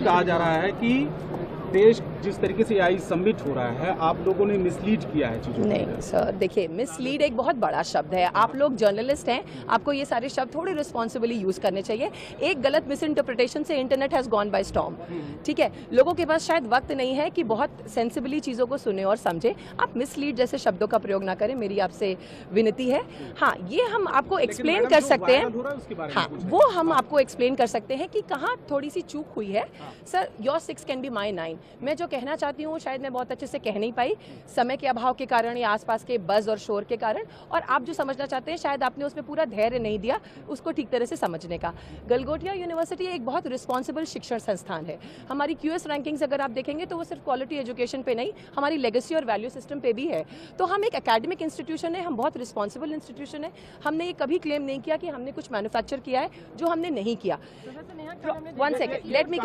कहा जा रहा है कि देश जिस तरीके से AI सबमिट हो रहा है, आप लोगों ने मिसलीड किया है चीजों को। नहीं सर, देखिए मिसलीड एक बहुत बड़ा शब्द है। आप लोग जर्नलिस्ट हैं, आपको ये सारे शब्द थोड़े रिस्पॉन्सिबली यूज करने चाहिए। एक गलत मिस इंटरप्रिटेशन से internet has gone by storm. ठीक है, लोगों के पास शायद वक्त नहीं है कि बहुत सेंसिबली चीजों को सुने और समझे। आप मिसलीड जैसे शब्दों का प्रयोग ना करें, मेरी आपसे विनती है। हाँ, ये हम आपको एक्सप्लेन कर सकते हैं। हाँ, वो हम आपको एक्सप्लेन कर सकते हैं कि कहाँ थोड़ी सी चूक हुई है। Sir, your 6 can be my 9। मैं जो कहना चाहती हूँ शायद मैं बहुत अच्छे से कह नहीं पाई, समय के अभाव के कारण या आसपास के बज़ और शोर के कारण, और आप जो समझना चाहते हैं शायद आपने उसमें पूरा धैर्य नहीं दिया उसको ठीक तरह से समझने का। गलगोटिया यूनिवर्सिटी एक बहुत रिस्पॉन्सिबल शिक्षण संस्थान है। हमारी QS रैंकिंग्स अगर आप देखेंगे तो वो सिर्फ क्वालिटी एजुकेशन पे नहीं, हमारी लेगेसी और वैल्यू सिस्टम पे भी है। तो हम एक एकेडमिक इंस्टीट्यूशन है, हम बहुत रिस्पॉन्सिबल इंस्टीट्यूशन है। हमने ये कभी क्लेम नहीं किया कि हमने कुछ मैन्युफैक्चर किया है, जो हमने नहीं किया। 1 सेकेंड, लेट मी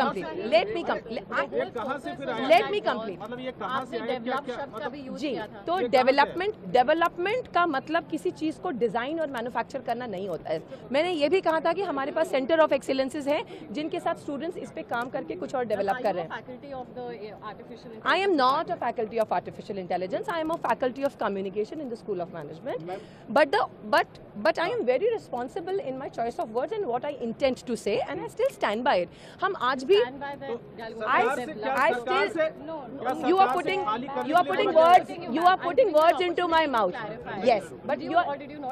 कंप्लीट। मतलब ये कहां से डेवलप शब्द का भी यूज जी, किया था। तो डेवलपमेंट का मतलब किसी चीज को डिजाइन और मैन्युफैक्चर करना नहीं होता है। मैंने ये भी कहा था कि हमारे पास सेंटर ऑफ एक्सीलेंसेज हैं जिनके साथ स्टूडेंट्स इस पे काम करके कुछ और डेवलप कर रहे हैं। I am not a faculty of artificial intelligence, I am a faculty of communication in the school of management. But I am very responsible in my choice of words and what I intent to say, and I still stand by it. हम आज भी you are putting words into my mouth. Yes, but you are.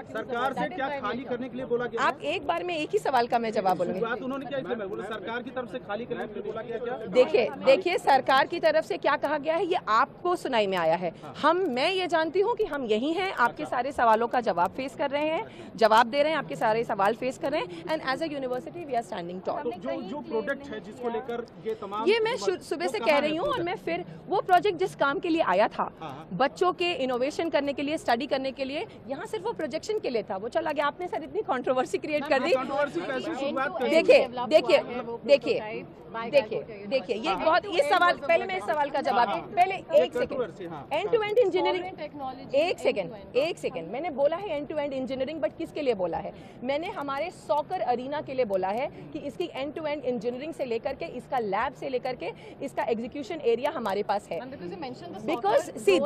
सरकार से क्या खाली करने के लिए बोला गया? आप एक बार में एक ही सवाल का मैं जवाब बोलूंगी। बात उन्होंने क्या इसलिए मैं बोला, सरकार की तरफ से खाली करने के लिए बोला गया क्या? देखिए सरकार की तरफ से क्या कहा गया है ये आपको सुनाई में आया है। मैं ये जानती हूँ कि हम यही हैं, आपके सारे सवालों का जवाब फेस कर रहे हैं, जवाब दे रहे हैं, आपके सारे सवाल फेस कर रहे हैं, and as a university we are standing tall. जो प्रोडक्ट है जिसको लेकर ये तमाम, ये मैं सुबह से कह रही हूँ, और मैं फिर वो प्रोजेक्ट जिस काम के लिए आया था, बच्चों के इनोवेशन करने के लिए, स्टडी करने के लिए, यहाँ सिर्फ वो प्रोजेक्शन के लिए था, वो चला गया। आपने सर इतनी कंट्रोवर्सी क्रिएट कर दी। देखिए ये बहुत, ये सवाल, पहले मैं इस सवाल का जवाब, पहले एक second, end to end engineering, एक सेकंड मैंने बोला है end to end engineering, but किसके लिए बोला है? मैंने हमारे सॉकर अरीना के लिए बोला है कि इसकी एंड टू एंड इंजीनियरिंग से लेकर के, इसका लैब से लेकर के, इसका एग्जीक्यूशन एरिया हमारे पास है। Because see,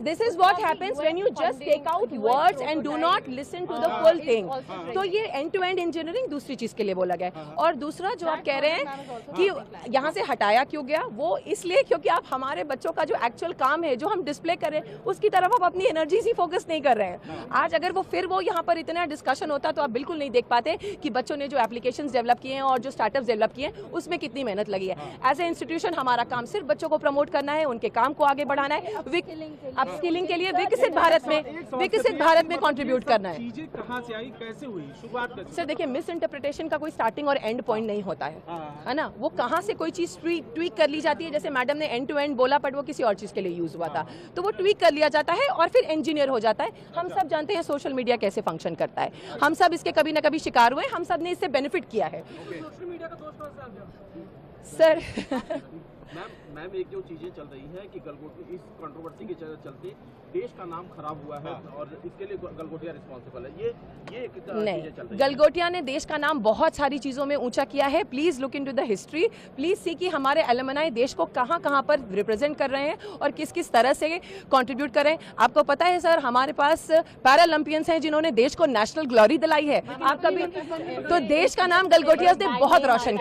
this is what happens when you just take out words and do not listen to the full thing. तो ये end to end engineering दूसरी चीज के लिए बोला गया है। और दूसरा जो आप कह रहे हैं कि यहाँ से हटाया क्यों गया, वो इसलिए क्योंकि आप हमारे बच्चों का जो एक्चुअल काम है, जो हम डिस्प्ले कर रहे हैं, उसकी तरफ आप अपनी एनर्जीज ही फोकस नहीं कर रहे हैं। आज अगर वो फिर वो यहाँ पर इतना डिस्कशन होता तो आप बिल्कुल नहीं देख पाते कि बच्चों ने जो एप्लीकेशंस डेवलप किए हैं और जो स्टार्टअप्स डेवलप किए हैं उसमें कितनी मेहनत लगी है। एज ए इंस्टीट्यूशन हमारा काम सिर्फ बच्चों को प्रमोट करना है, उनके काम को आगे बढ़ाना है, अपस्किलिंग के लिए विकसित भारत में कंट्रीब्यूट करना है। चीजें कहां से आई, कैसे हुई, शुरुआत कैसे? सर देखिए, मिस इंटरप्रिटेशन का कोई स्टार्टिंग और एंड पॉइंट नहीं होता है ना। वो कहां से कोई चीज ट्वीक कर ली जाती है, जैसे मैडम ने एंड टू एंड बोला बट वो किसी और चीज के लिए यूज हुआ था, तो वो ट्वीक कर लिया जाता है और फिर इंजीनियर हो जाता है। हम सब जानते हैं सोशल मीडिया कैसे फंक्शन करता है, हम सब इसके कभी ना कभी शिकार हुए, हम सब ने इससे बेनिफिट किया है। सर मैम एक जो चीजें चल रही है कि गलगोटिया, इस कंट्रोवर्सी के चलते देश का नाम खराब हुआ है और इसके लिए गलगोटिया रिस्पॉन्सिबल है। ये नहीं, गलगोटिया ने देश का नाम बहुत सारी चीजों में ऊंचा किया है। Please look into the history, please see कि हमारे एलुमनाई देश को कहां कहां पर रिप्रेजेंट कर रहे हैं और किस किस तरह से कंट्रीब्यूट कर रहे हैं। आपको पता है सर, हमारे पास पैरालंपियंस हैं जिन्होंने देश को नेशनल ग्लोरी दिलाई है। आप कभी तो देश का नाम गलगोटिया ने बहुत रोशन किया।